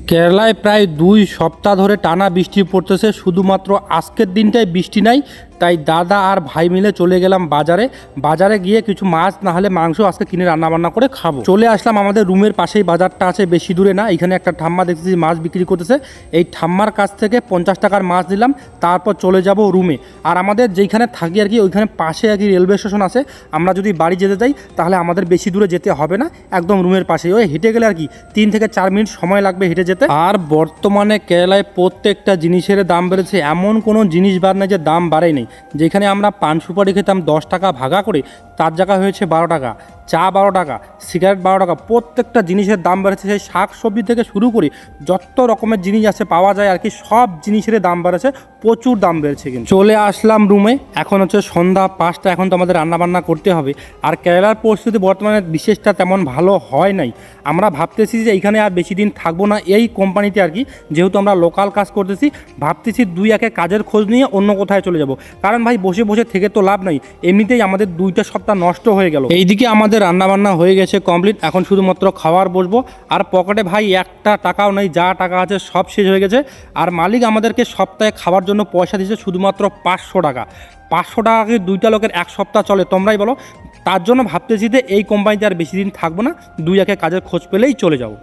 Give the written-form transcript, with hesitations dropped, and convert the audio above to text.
কেরালায় প্রায় 2 সপ্তাহ ধরে টানা বৃষ্টি পড়তেছে, শুধুমাত্র আজকের দিনটাই বৃষ্টি নাই। তাই দাদা আর ভাই মিলে চলে গেলাম বাজারে গিয়ে কিছু মাছ না হলে মাংস আজকে কিনে রান্নাবান্না করে খাবো। চলে আসলাম আমাদের রুমের পাশেই বাজারটা আছে, বেশি দূরে না। এখানে একটা ঠাম্মা দেখতেছি মাছ বিক্রি করতেছে। এই ঠাম্মার কাছ থেকে 50 টাকার মাছ নিলাম, তারপর চলে যাব রুমে। আর আমাদের যেইখানে থাকি আর কি ওইখানে পাশে আর কি রেলওয়ে স্টেশন আছে। আমরা যদি বাড়ি যেতে চাই তাহলে আমাদের বেশি দূরে যেতে হবে না, একদম রুমের পাশেই। ওই হেঁটে গেলে আর কি 3 থেকে 4 মিনিট সময় লাগবে হেঁটে যেতে। আর বর্তমানে কেরালায় প্রত্যেকটা জিনিসের দাম বেড়েছে, এমন কোনো জিনিস বার নেই যে দাম বাড়েই নেই। যেখানে আমরা পান সুপারি খেতাম 10 টাকা ভাগা করে, তার জায়গা হয়েছে 12 টাকা, চা 12 টাকা, সিগারেট 12 টাকা। প্রত্যেকটা জিনিসের দাম বেড়েছে, সেই শাক সবজি থেকে শুরু করে যত রকমের জিনিস আছে পাওয়া যায় আর কি, সব জিনিসের দাম বেড়েছে, প্রচুর দাম বেড়েছে। কিন্তু চলে আসলাম রুমে, এখন হচ্ছে সন্ধ্যা 5টা, এখন তো আমাদের রান্নাবান্না করতে হবে। আর কেরালার পরিস্থিতি বর্তমানে বিশেষটা তেমন ভালো হয় নাই। আমরা ভাবতেছি যে এইখানে আর বেশি দিন থাকবো না এই কোম্পানিতে আর কি, যেহেতু আমরা লোকাল কাজ করতেছি। ভাবতেছি 2-1 কাজের খোঁজ নিয়ে অন্য কোথায় চলে যাব, কারণ ভাই বসে বসে থেকে তো লাভ নাই। এমনিতেই আমাদের 2টা সপ্তাহ নষ্ট হয়ে গেল। এইদিকে আমাদের রান্নাবান্না হয়ে গেছে কমপ্লিট, এখন শুধুমাত্র খাওয়ার বসবো। আর পকেটে ভাই একটা টাকাও নেই, যা টাকা আছে সব শেষ হয়ে গেছে। আর মালিক আমাদেরকে সপ্তাহে খাওয়ার জন্য পয়সা দিচ্ছে শুধুমাত্র 500 টাকা। 500 টাকাকে 2টা লোকের 1 সপ্তাহ চলে, তোমরাই বলো। তার জন্য ভাবতেছি যে এই কোম্পানিতে আর বেশি দিন থাকবো না, 2-1 কাজের খোঁজ পেলেই চলে যাবো।